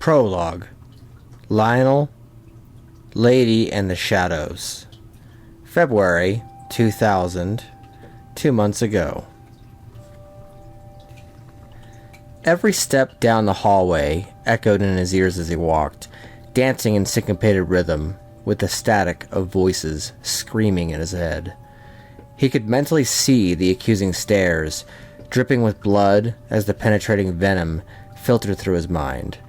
Prologue. Lionel, Lady and the Shadows. February 2000, 2 months ago. Every step down the hallway echoed in his ears as he walked, dancing in syncopated rhythm with the static of voices screaming in his head. He could mentally see the accusing stares, dripping with blood as the penetrating venom filtered through his mind.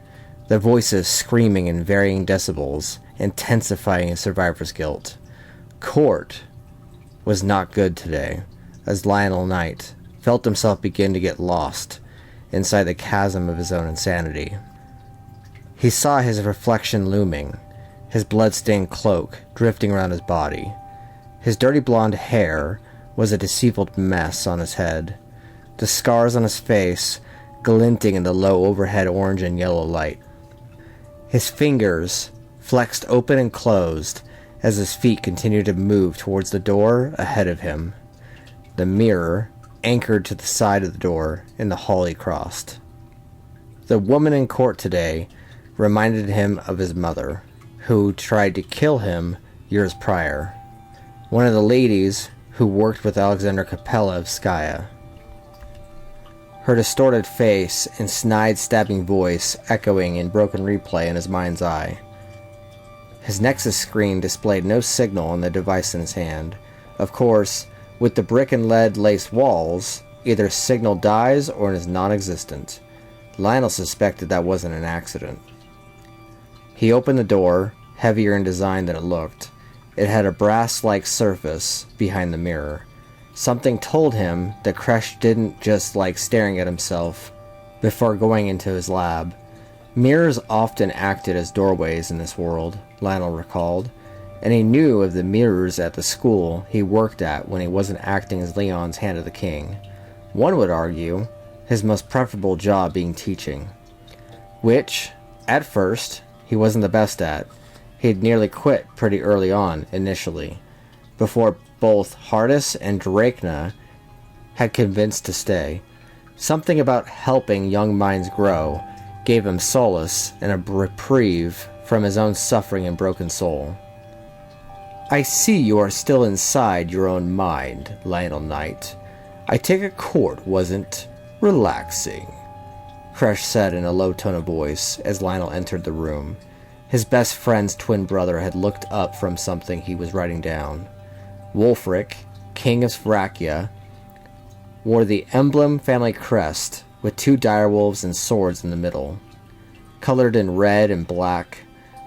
The voices screaming in varying decibels, intensifying his survivor's guilt. Court was not good today, as Lionel Knight felt himself begin to get lost inside the chasm of his own insanity. He saw his reflection looming, his blood-stained cloak drifting around his body. His dirty blonde hair was a deceitful mess on his head, the scars on his face glinting in the low overhead orange and yellow light. His fingers flexed open and closed as his feet continued to move towards the door ahead of him. The mirror anchored to the side of the door in the hall he crossed. The woman in court today reminded him of his mother, who tried to kill him years prior. One of the ladies who worked with Alexander Capella of Skya. Her distorted face and snide stabbing voice echoing in broken replay in his mind's eye. His Nexus screen displayed no signal on the device in his hand. Of course, with the brick and lead laced walls, either signal dies or is non-existent. Lionel suspected that wasn't an accident. He opened the door, heavier in design than it looked. It had a brass-like surface behind the mirror. Something told him that Kresh didn't just like staring at himself before going into his lab. Mirrors often acted as doorways in this world, Lionel recalled, and he knew of the mirrors at the school he worked at when he wasn't acting as Leon's Hand of the King. One would argue his most preferable job being teaching, which, at first, he wasn't the best at. He'd nearly quit pretty early on, initially, before both Hardis and Vrackya had convinced to stay. Something about helping young minds grow gave him solace and a reprieve from his own suffering and broken soul. "I see you are still inside your own mind, Lionel Knight. I take it court wasn't relaxing," Kresh said in a low tone of voice as Lionel entered the room. His best friend's twin brother had looked up from something he was writing down. Wulfric, king of Vrackya, wore the emblem family crest with 2 direwolves and swords in the middle, colored in red and black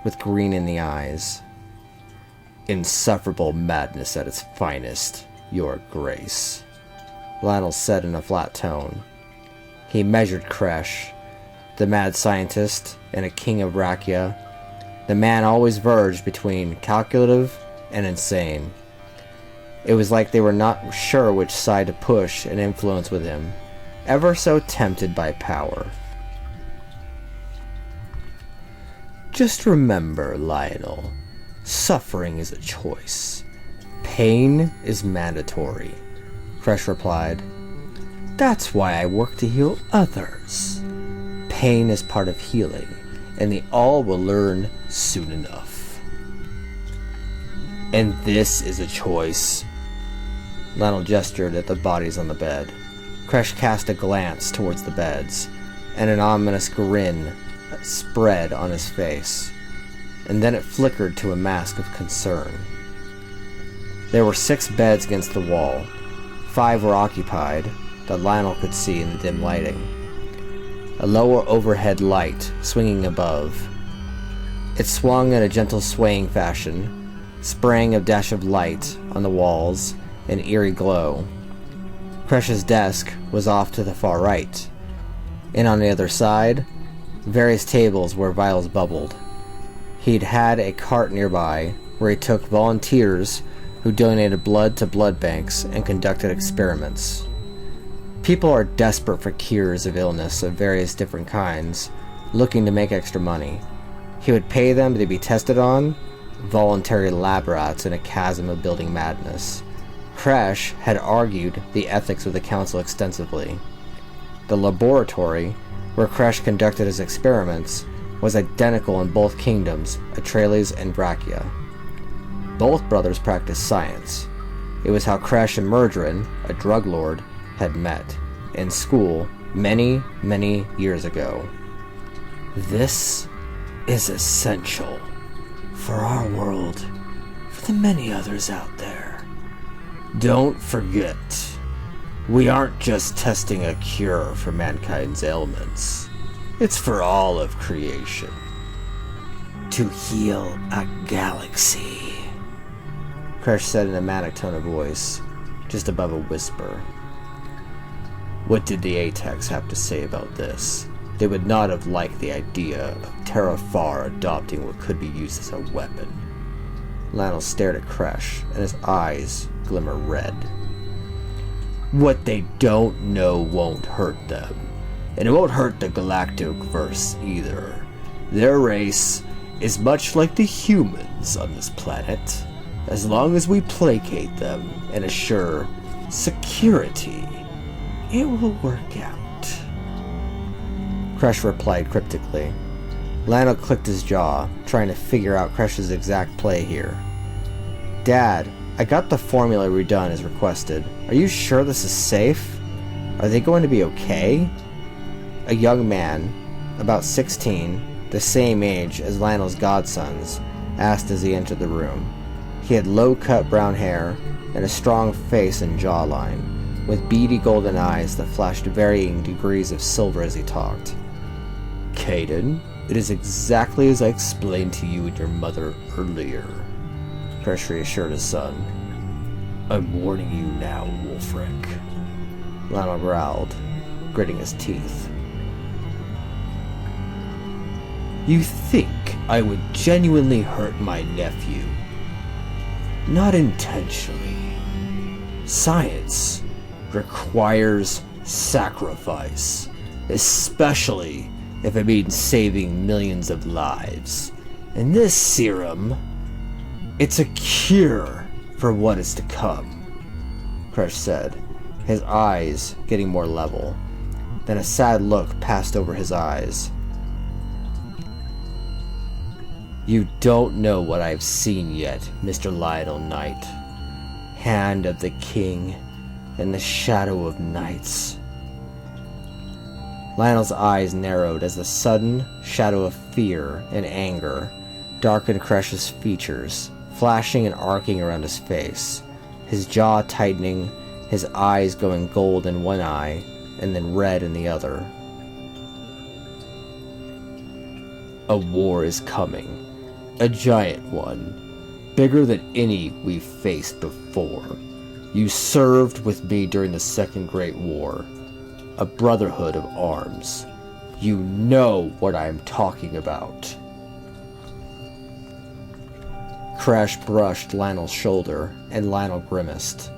with green in the eyes. "Insufferable madness at its finest, your grace," Lionel said in a flat tone. He measured Kresh, the mad scientist and a king of Vrackya. The man always verged between calculative and insane. It was like they were not sure which side to push and influence with him, ever so tempted by power. "Just remember, Lionel, suffering is a choice. Pain is mandatory," Kresh replied. "That's why I work to heal others. Pain is part of healing, and they all will learn soon enough." "And this is a choice." Lionel gestured at the bodies on the bed. Kresh cast a glance towards the beds, and an ominous grin spread on his face, and then it flickered to a mask of concern. There were 6 beds against the wall. 5 were occupied, that Lionel could see in the dim lighting. A lower overhead light swinging above. It swung in a gentle swaying fashion, spraying a dash of light on the walls, an eerie glow. Kresh's desk was off to the far right, and on the other side, various tables where vials bubbled. He'd had a cart nearby where he took volunteers who donated blood to blood banks and conducted experiments. People are desperate for cures of illness of various different kinds, looking to make extra money. He would pay them to be tested on, voluntary lab rats in a chasm of building madness. Kresh had argued the ethics of the council extensively. The laboratory, where Kresh conducted his experiments, was identical in both kingdoms, Atreides and Vrackya. Both brothers practiced science. It was how Kresh and Murdrin, a drug lord, had met in school many, many years ago. This is essential for our world, for the many others out there. Don't forget, we aren't just testing a cure for mankind's ailments. It's for all of creation. To heal a galaxy. Kresh said in a manic tone of voice, just above a whisper. What did the Atex have to say about this? They would not have liked the idea of Terrafar adopting what could be used as a weapon. Lionel stared at Kresh, and his eyes glimmer red. What they don't know won't hurt them, and it won't hurt the Galactic-verse either. Their race is much like the humans on this planet. As long as we placate them and assure security, it will work out. Kresh replied cryptically. Lionel clicked his jaw, trying to figure out Kresh's exact play here. Dad, I got the formula redone as requested. Are you sure this is safe? Are they going to be okay? A young man, about 16, the same age as Lionel's godsons, asked as he entered the room. He had low-cut brown hair and a strong face and jawline, with beady golden eyes that flashed varying degrees of silver as he talked. Caden, it is exactly as I explained to you and your mother earlier, Kresh reassured his son. I'm warning you now, Wolfric. Lionel growled, gritting his teeth. You think I would genuinely hurt my nephew? Not intentionally. Science requires sacrifice, especially if it means saving millions of lives. And this serum, it's a cure for what is to come, Kresh said, his eyes getting more level. Then a sad look passed over his eyes. You don't know what I've seen yet, Mr. Lionel Knight. Hand of the King and the Shadow of Knights. Lionel's eyes narrowed as the sudden shadow of fear and anger darkened Kresh's features, flashing and arcing around his face, his jaw tightening, his eyes going gold in one eye and then red in the other. A war is coming. A giant one, bigger than any we've faced before. You served with me during the Second Great War, a brotherhood of arms. You know what I'm talking about. Kresh brushed Lionel's shoulder, and Lionel grimaced.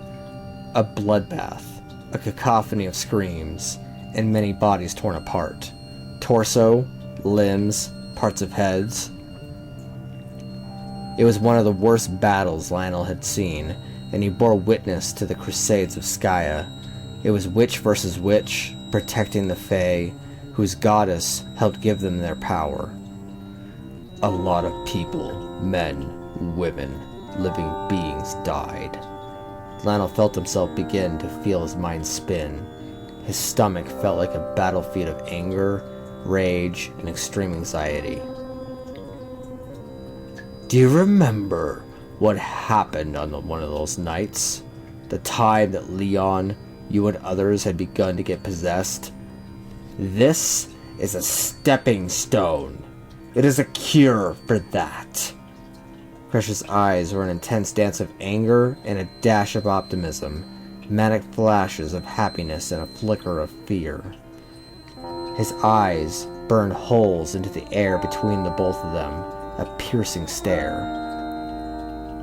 A bloodbath, a cacophony of screams, and many bodies torn apart. Torso, limbs, parts of heads. It was one of the worst battles Lionel had seen, and he bore witness to the crusades of Skya. It was witch versus witch, protecting the Fae, whose goddess helped give them their power. A lot of people, men, women, living beings died. Lionel felt himself begin to feel his mind spin. His stomach felt like a battlefield of anger, rage, and extreme anxiety. Do you remember what happened on one of those nights? The time that Leon, you and others had begun to get possessed? This is a stepping stone. It is a cure for that. Kresh's eyes were an intense dance of anger and a dash of optimism, manic flashes of happiness and a flicker of fear. His eyes burned holes into the air between the both of them, a piercing stare.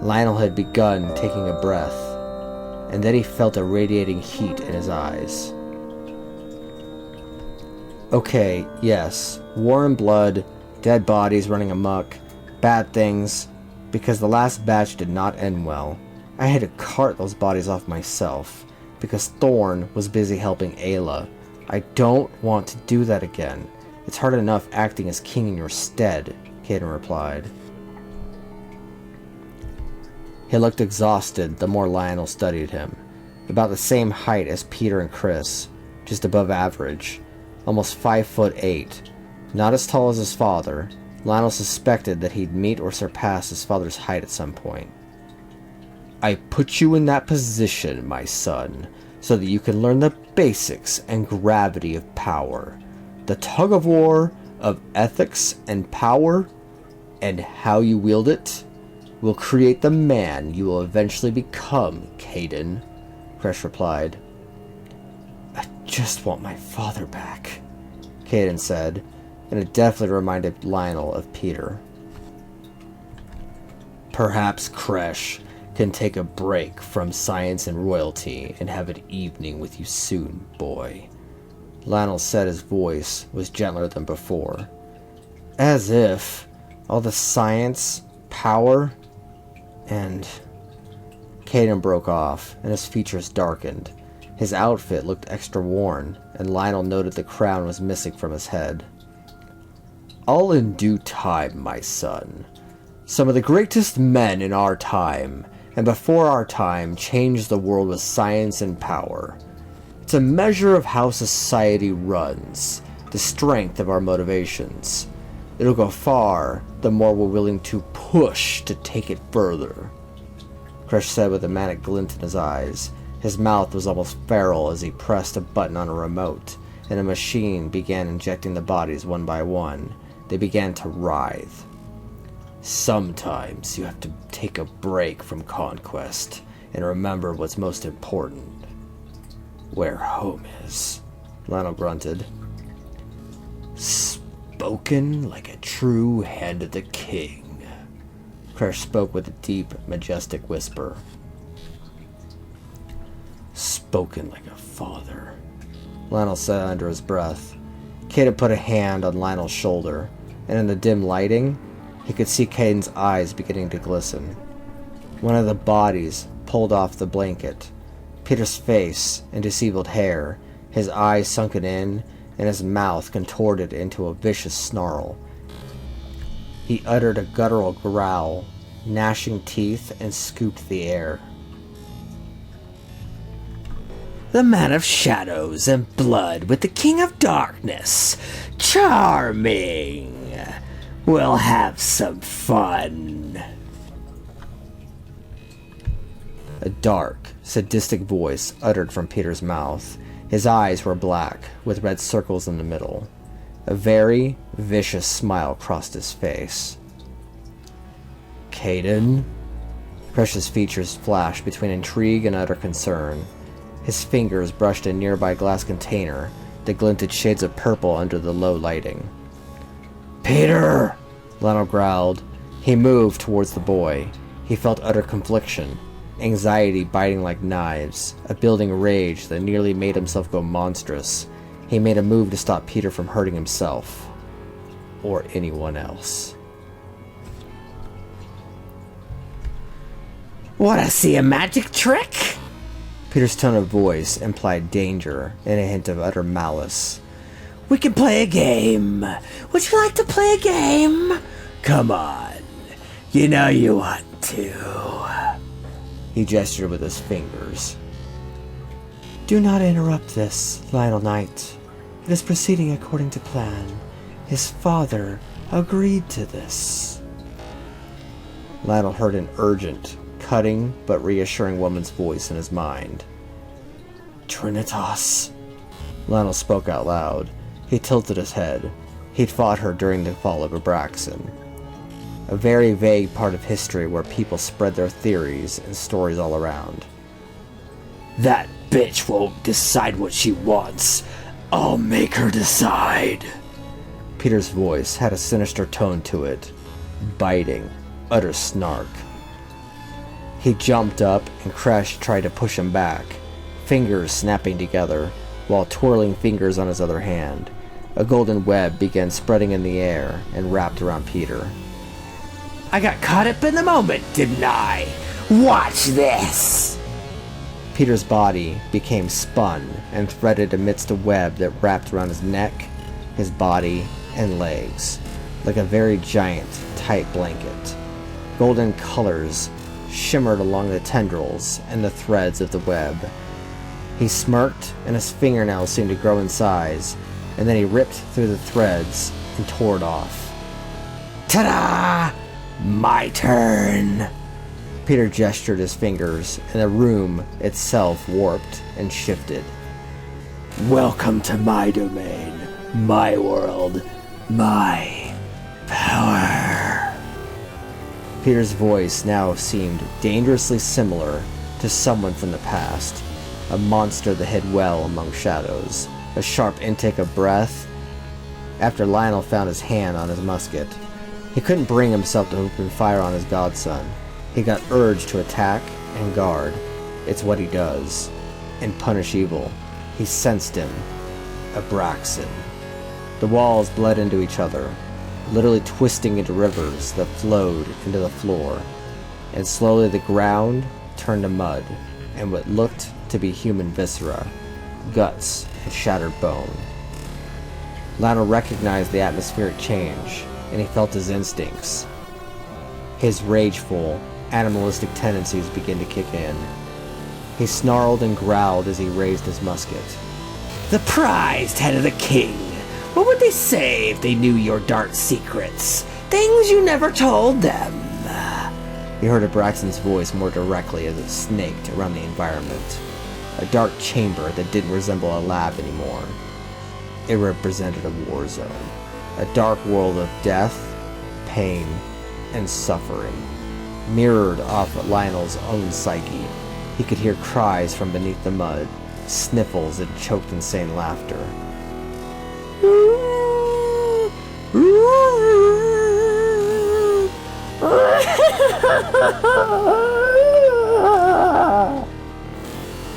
Lionel had begun taking a breath, and then he felt a radiating heat in his eyes. Okay, yes, war and blood, dead bodies running amok, bad things, because the last batch did not end well. I had to cart those bodies off myself, because Thorn was busy helping Ayla. I don't want to do that again. It's hard enough acting as king in your stead, Caden replied. He looked exhausted the more Lionel studied him. About the same height as Peter and Chris, just above average, almost 5'8". Not as tall as his father, Lionel suspected that he'd meet or surpass his father's height at some point. I put you in that position, my son, so that you can learn the basics and gravity of power, the tug-of-war of ethics and power, and how you wield it will create the man you will eventually become, Caden, Kresh replied. I just want my father back, Caden said, and it definitely reminded Lionel of Peter. Perhaps Kresh can take a break from science and royalty and have an evening with you soon, boy. Lionel said his voice was gentler than before. As if all the science, power, and... Caden broke off, and his features darkened. His outfit looked extra worn, and Lionel noted the crown was missing from his head. All in due time, my son. Some of the greatest men in our time, and before our time, changed the world with science and power. It's a measure of how society runs, the strength of our motivations. It'll go far, the more we're willing to push to take it further, Kresh said with a manic glint in his eyes. His mouth was almost feral as he pressed a button on a remote, and a machine began injecting the bodies one by one. They began to writhe. Sometimes you have to take a break from conquest and remember what's most important. Where home is, Lionel grunted. Spoken like a true hand of the king. Kresh spoke with a deep, majestic whisper. Spoken like a father, Lionel said under his breath. Caden put a hand on Lionel's shoulder, and in the dim lighting, he could see Caden's eyes beginning to glisten. One of the bodies pulled off the blanket. Peter's face and disheveled hair, his eyes sunken in, and his mouth contorted into a vicious snarl. He uttered a guttural growl, gnashing teeth, and scooped the air. The man of shadows and blood with the king of darkness. Charming! We'll have some fun. A dark, sadistic voice uttered from Peter's mouth. His eyes were black, with red circles in the middle. A very vicious smile crossed his face. Caden? Kresh's features flashed between intrigue and utter concern. His fingers brushed a nearby glass container that glinted shades of purple under the low lighting. Peter! Lionel growled. He moved towards the boy. He felt utter confliction, anxiety biting like knives, a building rage that nearly made himself go monstrous. He made a move to stop Peter from hurting himself. Or anyone else. Wanna see a magic trick? Peter's tone of voice implied danger and a hint of utter malice. We can play a game. Would you like to play a game? Come on. You know you want to. He gestured with his fingers. Do not interrupt this, Lionel Knight. It is proceeding according to plan. His father agreed to this. Lionel heard an urgent, cutting but reassuring woman's voice in his mind. Trinitas. Lionel spoke out loud. He tilted his head. He'd fought her during the fall of Abraxan. A very vague part of history where people spread their theories and stories all around. That bitch won't decide what she wants. I'll make her decide. Peter's voice had a sinister tone to it. Biting. Utter snark. He jumped up and Kresh tried to push him back, fingers snapping together, while twirling fingers on his other hand. A golden web began spreading in the air and wrapped around Peter. I got caught up in the moment, didn't I? Watch this! Peter's body became spun and threaded amidst a web that wrapped around his neck, his body, and legs, like a very giant, tight blanket. Golden colors shimmered along the tendrils and the threads of the web. He smirked, and his fingernails seemed to grow in size, and then he ripped through the threads and tore it off. Ta-da! My turn! Peter gestured his fingers, and the room itself warped and shifted. Welcome to my domain, my world, my power. Peter's voice now seemed dangerously similar to someone from the past, a monster that hid well among shadows, a sharp intake of breath. After Lionel found his hand on his musket, he couldn't bring himself to open fire on his godson. He got urged to attack and guard. It's what he does. And punish evil. He sensed him. Abraxan. The walls bled into each other, literally twisting into rivers that flowed into the floor. And slowly the ground turned to mud, and what looked to be human viscera, guts, and shattered bone. Lionel recognized the atmospheric change, and he felt his instincts. His rageful, animalistic tendencies began to kick in. He snarled and growled as he raised his musket. The prized head of the king! What would they say if they knew your dark secrets? Things you never told them! He heard Abraxan's voice more directly as it snaked around the environment. A dark chamber that didn't resemble a lab anymore. It represented a war zone. A dark world of death, pain, and suffering. Mirrored off Lionel's own psyche, he could hear cries from beneath the mud, sniffles and choked insane laughter.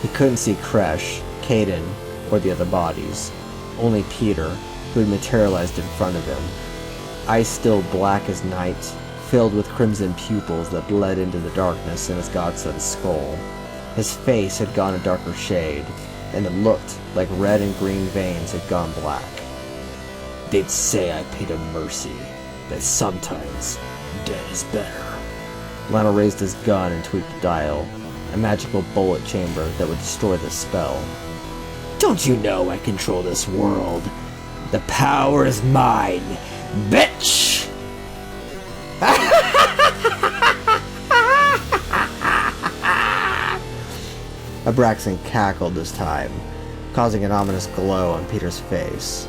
He couldn't see Kresh, Caden, or the other bodies. Only Peter, who had materialized in front of him. Eyes still black as night, filled with crimson pupils that bled into the darkness in his godson's skull. His face had gone a darker shade, and it looked like red and green veins had gone black. They'd say I paid him mercy, but sometimes dead is better. Lionel raised his gun and tweaked the dial, a magical bullet chamber that would destroy the spell. Don't you know I control this world? The power is mine, bitch! Abraxan cackled this time, causing an ominous glow on Peter's face.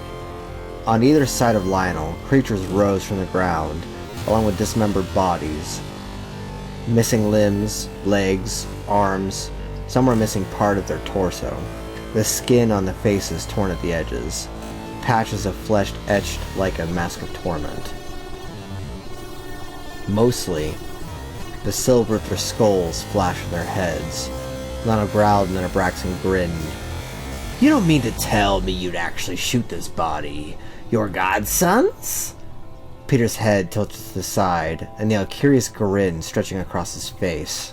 On either side of Lionel, creatures rose from the ground, along with dismembered bodies. Missing limbs, legs, arms, some were missing part of their torso. The skin on the faces torn at the edges. Patches of flesh etched like a mask of torment. Mostly, the silver of their skulls flashed from their heads. Lionel growled and then Abraxan grinned. You don't mean to tell me you'd actually shoot this body? Your godsons? Peter's head tilted to the side, and a curious grin stretching across his face.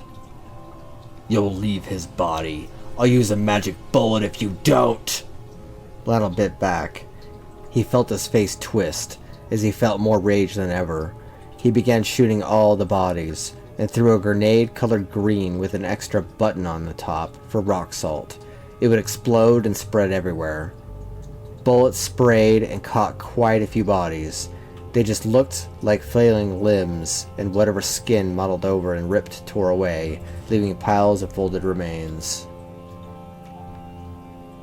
You'll leave his body. I'll use a magic bullet if you don't! Lionel bit back. He felt his face twist, as he felt more rage than ever. He began shooting all the bodies, and threw a grenade-colored green with an extra button on the top for rock salt. It would explode and spread everywhere. Bullets sprayed and caught quite a few bodies. They just looked like flailing limbs, and whatever skin muddled over and ripped tore away, leaving piles of folded remains.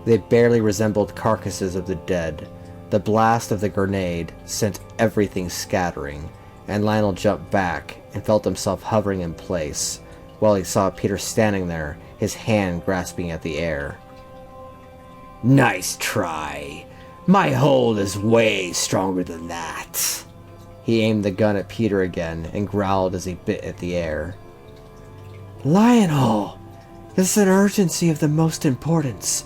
They barely resembled carcasses of the dead. The blast of the grenade sent everything scattering, and Lionel jumped back and felt himself hovering in place, while he saw Peter standing there, his hand grasping at the air. Nice try. My hold is way stronger than that. He aimed the gun at Peter again and growled as he bit at the air. Lionel! This is an urgency of the most importance.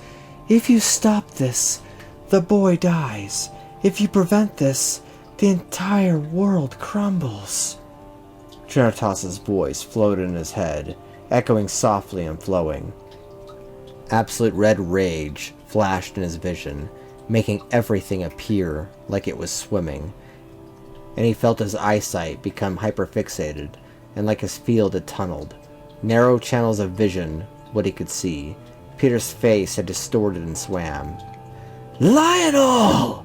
If you stop this, the boy dies. If you prevent this, the entire world crumbles. Trinitas's voice floated in his head, echoing softly and flowing. Absolute red rage flashed in his vision, making everything appear like it was swimming. And he felt his eyesight become hyperfixated, and like his field had tunneled. Narrow channels of vision, what he could see. Peter's face had distorted and swam. "Lionel!"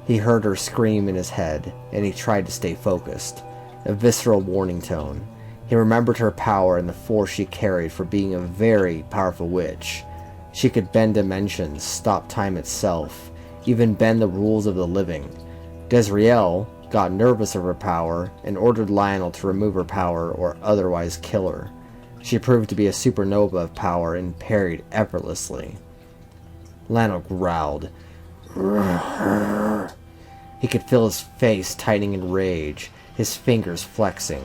He heard her scream in his head, and he tried to stay focused. A visceral warning tone. He remembered her power and the force she carried for being a very powerful witch. She could bend dimensions, stop time itself, even bend the rules of the living. Desriel got nervous of her power and ordered Lionel to remove her power or otherwise kill her. She proved to be a supernova of power and parried effortlessly. Lionel growled. He could feel his face tightening in rage, his fingers flexing.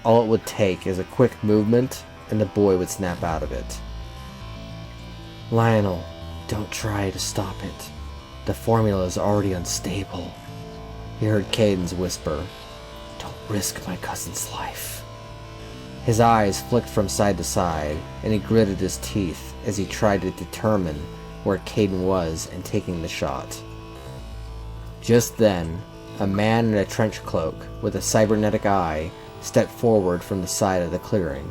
All it would take is a quick movement, and the boy would snap out of it. "Lionel, don't try to stop it. The formula is already unstable." He heard Cadence whisper, "Don't risk my cousin's life." His eyes flicked from side to side, and he gritted his teeth as he tried to determine where Caden was and taking the shot. Just then, a man in a trench cloak with a cybernetic eye stepped forward from the side of the clearing.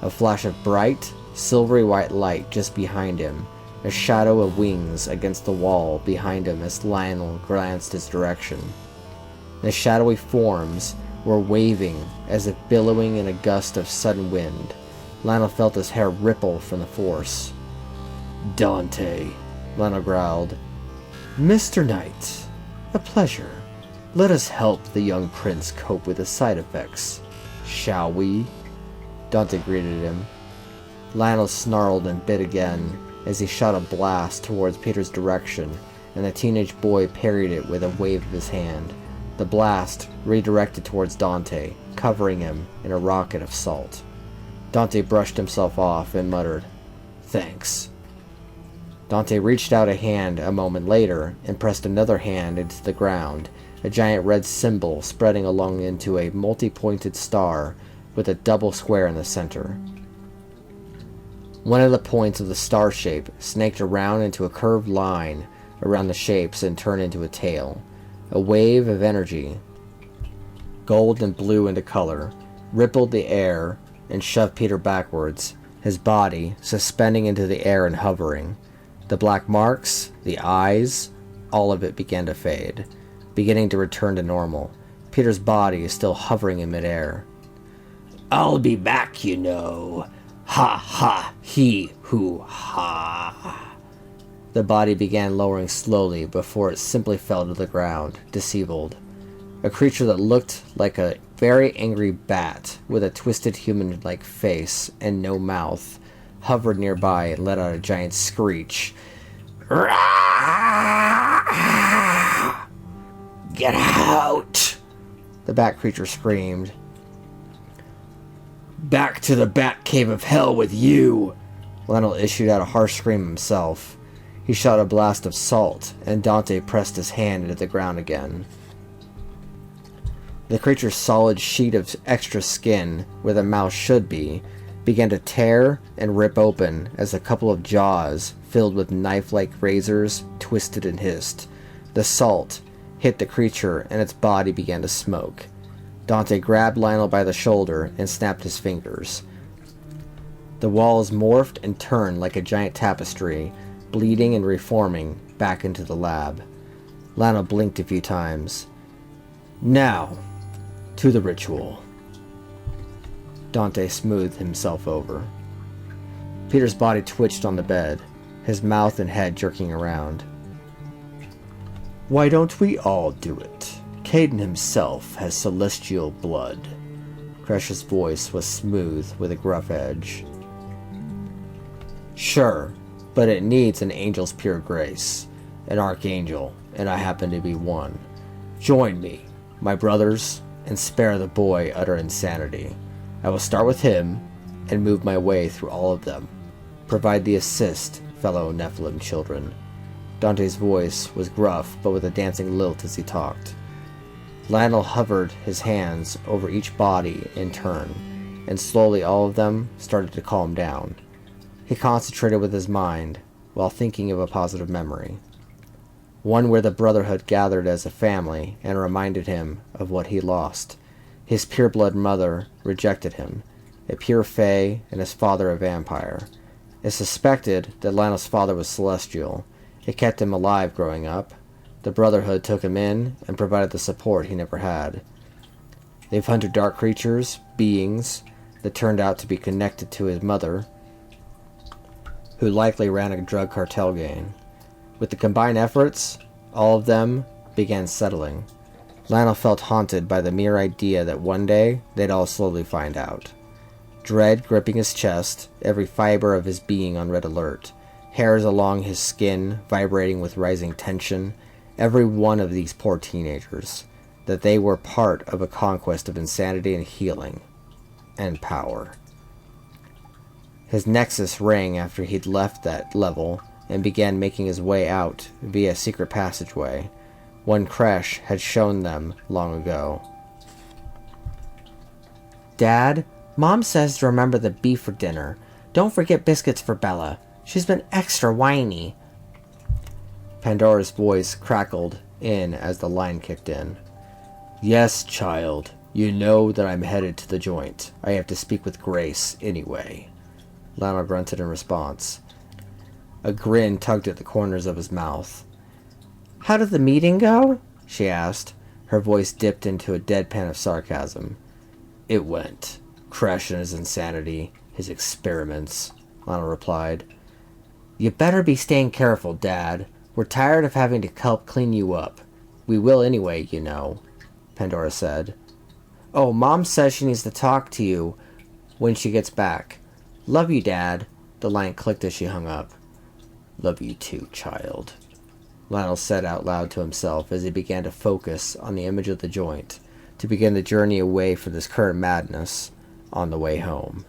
A flash of bright, silvery white light just behind him, a shadow of wings against the wall behind him as Lionel glanced his direction. The shadowy forms were waving as if billowing in a gust of sudden wind. Lionel felt his hair ripple from the force. "Dante," Lionel growled. "Mr. Knight, a pleasure. Let us help the young prince cope with the side effects, shall we?" Dante greeted him. Lionel snarled and bit again as he shot a blast towards Peter's direction, and the teenage boy parried it with a wave of his hand. The blast redirected towards Dante, covering him in a rocket of salt. Dante brushed himself off and muttered, "Thanks." Dante reached out a hand a moment later and pressed another hand into the ground, a giant red symbol spreading along into a multi-pointed star with a double square in the center. One of the points of the star shape snaked around into a curved line around the shapes and turned into a tail. A wave of energy, gold and blue into color, rippled the air and shoved Peter backwards, his body suspending into the air and hovering. The black marks, the eyes, all of it began to fade, beginning to return to normal. Peter's body is still hovering in midair. "I'll be back, you know. Ha ha, he hoo ha." The body began lowering slowly before it simply fell to the ground, disabled. A creature that looked like a very angry bat with a twisted human-like face and no mouth hovered nearby and let out a giant screech. "Get out!" the bat creature screamed. "Back to the bat cave of hell with you!" Lionel issued out a harsh scream himself. He shot a blast of salt, and Dante pressed his hand into the ground again. The creature's solid sheet of extra skin, where the mouth should be, began to tear and rip open as a couple of jaws, filled with knife-like razors, twisted and hissed. The salt hit the creature, and its body began to smoke. Dante grabbed Lionel by the shoulder and snapped his fingers. The walls morphed and turned like a giant tapestry, bleeding and reforming back into the lab. Lionel blinked a few times. "Now, to the ritual." Dante smoothed himself over. Peter's body twitched on the bed, his mouth and head jerking around. "Why don't we all do it? Caden himself has celestial blood." Kresh's voice was smooth with a gruff edge. "Sure, but it needs an angel's pure grace, an archangel, and I happen to be one. Join me, my brothers, and spare the boy utter insanity. I will start with him and move my way through all of them. Provide the assist, fellow Nephilim children." Dante's voice was gruff, but with a dancing lilt as he talked. Lionel hovered his hands over each body in turn, and slowly all of them started to calm down. He concentrated with his mind, while thinking of a positive memory. one where the Brotherhood gathered as a family and reminded him of what he lost. His pureblood mother rejected him, a pure fae and his father a vampire. It suspected that Lionel's father was celestial. It kept him alive growing up. The Brotherhood took him in and provided the support he never had. They've hunted dark creatures, beings, that turned out to be connected to his mother, who likely ran a drug cartel gang. With the combined efforts, all of them began settling. Lionel felt haunted by the mere idea that one day they'd all slowly find out. Dread gripping his chest, every fiber of his being on red alert, hairs along his skin vibrating with rising tension, every one of these poor teenagers, that they were part of a conquest of insanity and healing, and power. His nexus rang after he'd left that level and began making his way out via a secret passageway, one Kresh had shown them long ago. Dad, Mom says to remember the beef for dinner. Don't forget biscuits for Bella. She's been extra whiny. Pandora's voice crackled in as the line kicked in. Yes, child. You know that I'm headed to the joint. I have to speak with Grace anyway. Lionel grunted in response. A grin tugged at the corners of his mouth. How did the meeting go? She asked. Her voice dipped into a deadpan of sarcasm. It went. Kresh and his insanity, his experiments, Lionel replied. You better be staying careful, Dad. We're tired of having to help clean you up. We will anyway, you know, Pandora said. Oh, Mom says she needs to talk to you when she gets back. Love you, Dad. The line clicked as she hung up. Love you too, child, Lionel said out loud to himself as he began to focus on the image of the joint, to begin the journey away from this current madness on the way home.